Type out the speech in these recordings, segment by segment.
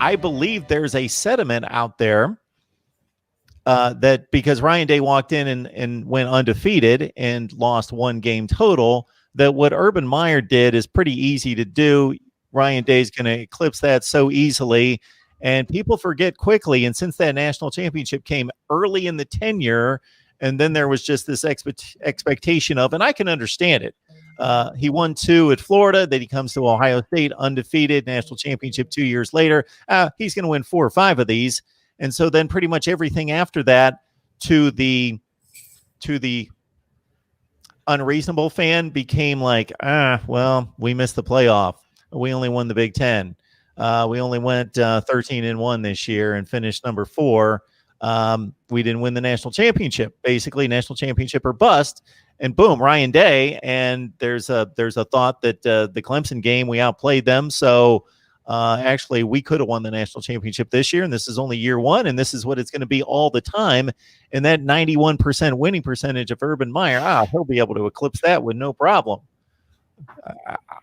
I believe there's a sentiment out there that because Ryan Day walked in and went undefeated and lost one game total, that what Urban Meyer did is pretty easy to do. Ryan Day's going to eclipse that so easily, and people forget quickly. And since that national championship came early in the tenure, and then there was just this expectation of, and I can understand it. He won 2 at Florida, then he comes to Ohio State undefeated, national championship 2 years later. He's going to win 4 or 5 of these. And so then pretty much everything after that to the unreasonable fan became like, well, we missed the playoff. We only won the Big Ten. We only went 13-1 this year and finished number 4. We didn't win the national championship, basically national championship or bust. And boom, Ryan Day. And there's a thought that the Clemson game, we outplayed them. So actually, we could have won the national championship this year, and this is only year 1, and this is what it's going to be all the time. And that 91% winning percentage of Urban Meyer, he'll be able to eclipse that with no problem.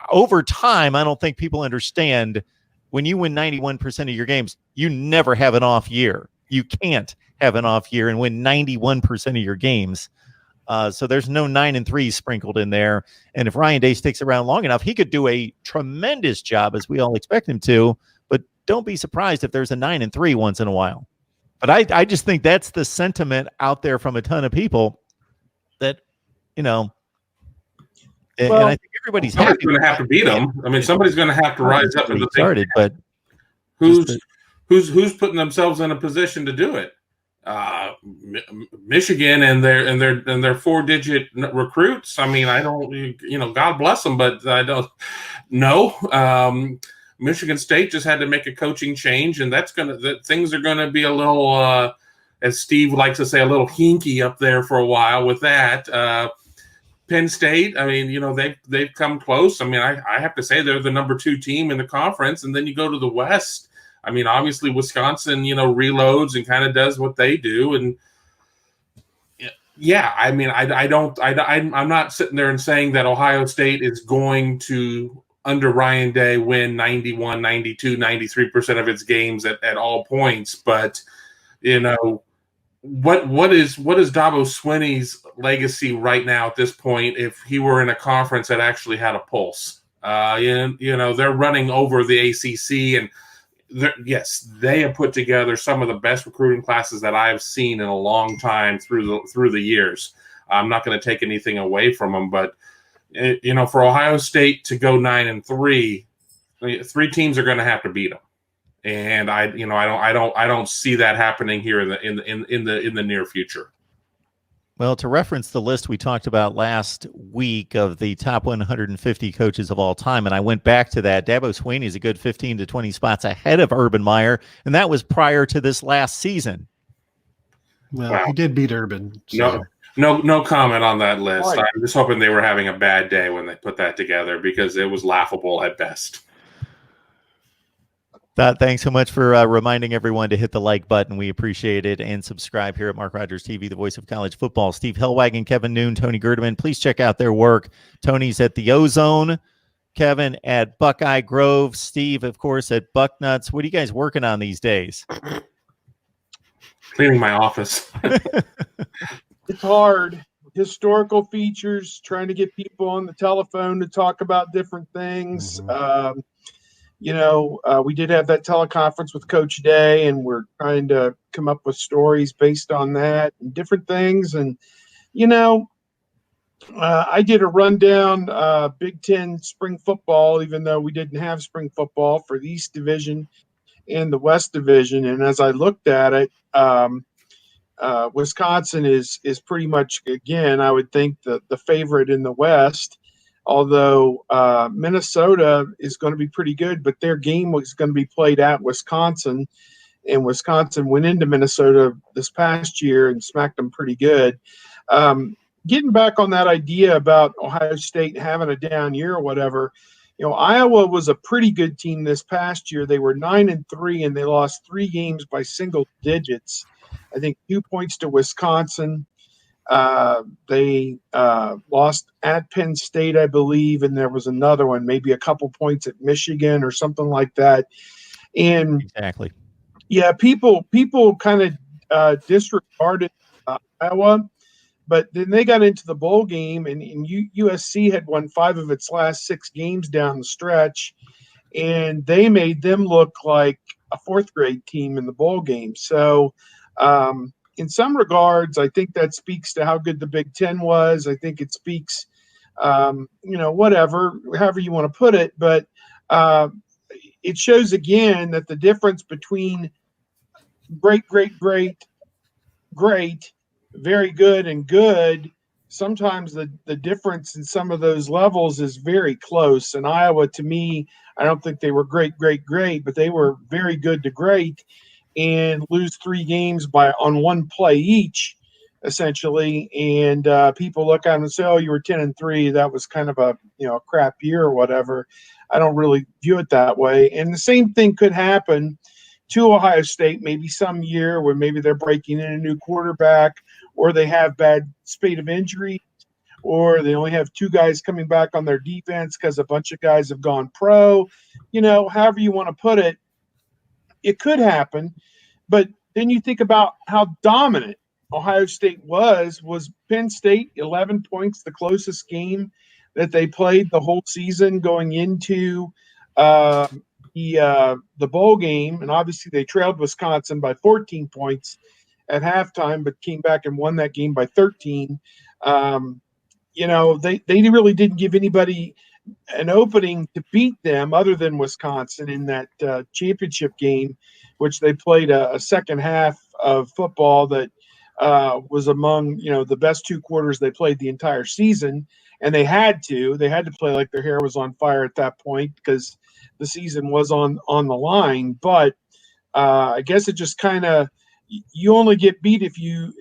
Over time, I don't think people understand when you win 91% of your games, you never have an off year. You can't have an off year and win 91% of your games. So there's no 9-3 sprinkled in there. And if Ryan Day sticks around long enough, he could do a tremendous job as we all expect him to. But don't be surprised if there's a 9-3 once in a while. But I just think that's the sentiment out there from a ton of people that, and I think everybody's somebody's going to have to beat them. I mean, somebody's going to have to rise up. Started, but who's putting themselves in a position to do it? Michigan and their 4-digit recruits. I mean, I don't, God bless them, but I don't know. Michigan State just had to make a coaching change, and things are going to be a little, as Steve likes to say, a little hinky up there for a while with that. Penn State, I mean, they've come close. I mean, I have to say they're the number 2 team in the conference, and then you go to the West. I mean, obviously Wisconsin, reloads and kind of does what they do, and yeah, I mean, I'm not sitting there and saying that Ohio State is going to, under Ryan Day, win 91, 92, 93% of its games at all points, but what is Dabo Swinney's legacy right now at this point if he were in a conference that actually had a pulse? They're running over the ACC, and yes, they have put together some of the best recruiting classes that I've seen in a long time through the years. I'm not going to take anything away from them, but for Ohio State to go 9-3, 3 teams are going to have to beat them, and I don't see that happening here in the near future. Well, to reference the list we talked about last week of the top 150 coaches of all time, and I went back to that, Dabo Swinney is a good 15 to 20 spots ahead of Urban Meyer, and that was prior to this last season. Well, wow. He did beat Urban. So. No comment on that list. Right. I'm just hoping they were having a bad day when they put that together because it was laughable at best. Thanks so much for reminding everyone to hit the like button. We appreciate it. And subscribe here at Mark Rogers TV, the voice of college football. Steve Hellwagon, Kevin Noon, Tony Gerdeman. Please check out their work. Tony's at the Ozone. Kevin at Buckeye Grove. Steve, of course, at Bucknuts. What are you guys working on these days? Cleaning my office. It's hard. Historical features, trying to get people on the telephone to talk about different things. Mm-hmm. We did have that teleconference with Coach Day, and we're trying to come up with stories based on that and different things. And, I did a rundown Big Ten spring football, even though we didn't have spring football for the East Division and the West Division. And as I looked at it, Wisconsin is pretty much, again, I would think the favorite in the West. Although Minnesota is going to be pretty good, but their game was going to be played at Wisconsin, and Wisconsin went into Minnesota this past year and smacked them pretty good. Getting back on that idea about Ohio State having a down year or whatever, Iowa was a pretty good team this past year. They were 9-3, and they lost 3 games by single digits. I think 2 points to Wisconsin. They lost at Penn State, I believe, and there was another one, maybe a couple points at Michigan or something like that. And Exactly. yeah, people kind of disregarded Iowa, but then they got into the bowl game, and USC had won 5 of its last 6 games down the stretch, and they made them look like a 4th grade team in the bowl game. So, in some regards, I think that speaks to how good the Big Ten was. I think it speaks, however you want to put it, but it shows again that the difference between great, very good, and good, sometimes the difference in some of those levels is very close. And Iowa, to me, I don't think they were great, but they were very good to great, and lose 3 games on 1 play each, essentially. And people look at them and say, "Oh, you were 10-3. That was kind of a crap year or whatever." I don't really view it that way. And the same thing could happen to Ohio State, maybe some year where maybe they're breaking in a new quarterback, or they have bad spate of injury, or they only have 2 guys coming back on their defense because a bunch of guys have gone pro. However you want to put it, it could happen. But then you think about how dominant Ohio State was Penn State, 11 points, the closest game that they played the whole season going into the bowl game. And obviously they trailed Wisconsin by 14 points at halftime, but came back and won that game by 13. They really didn't give anybody an opening to beat them other than Wisconsin in that championship game, which they played a second half of football that was among the best 2 quarters they played the entire season. And they had to play like their hair was on fire at that point because the season was on the line. But I guess it just kind of, you only get beat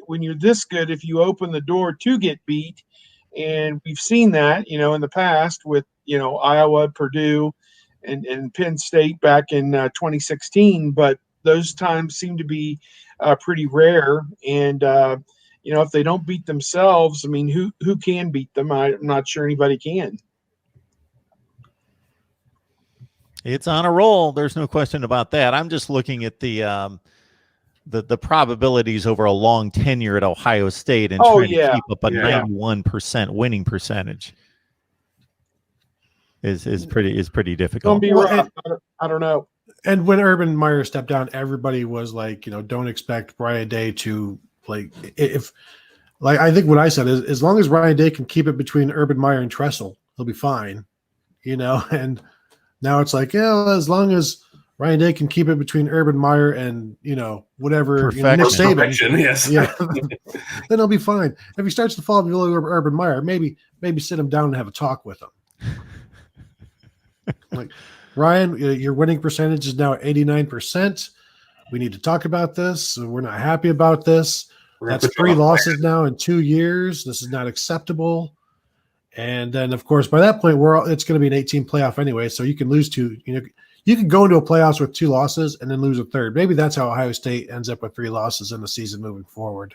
when you're this good, if you open the door to get beat. And we've seen that, in the past with, Iowa, Purdue, and Penn State back in 2016. But those times seem to be pretty rare. And, if they don't beat themselves, I mean, who can beat them? I'm not sure anybody can. It's on a roll. There's no question about that. I'm just looking at the probabilities over a long tenure at Ohio State and trying to keep up a 91% winning percentage is pretty difficult. I don't know. And when Urban Meyer stepped down, everybody was like, don't expect Ryan Day to I think what I said is, as long as Ryan Day can keep it between Urban Meyer and Tressel, he'll be fine, and now it's like, as long as Ryan Day can keep it between Urban Meyer and, whatever, Nick Saban, yes. then he'll be fine. If he starts to fall below Urban Meyer, maybe sit him down and have a talk with him. Like, Ryan, your winning percentage is now 89%. We need to talk about this. We're not happy about this. That's 3 losses now in 2 years. This is not acceptable. And then, of course, by that point, it's going to be an 18 playoff anyway. So you can lose 2. You can go into a playoffs with 2 losses and then lose a third. Maybe that's how Ohio State ends up with 3 losses in the season moving forward.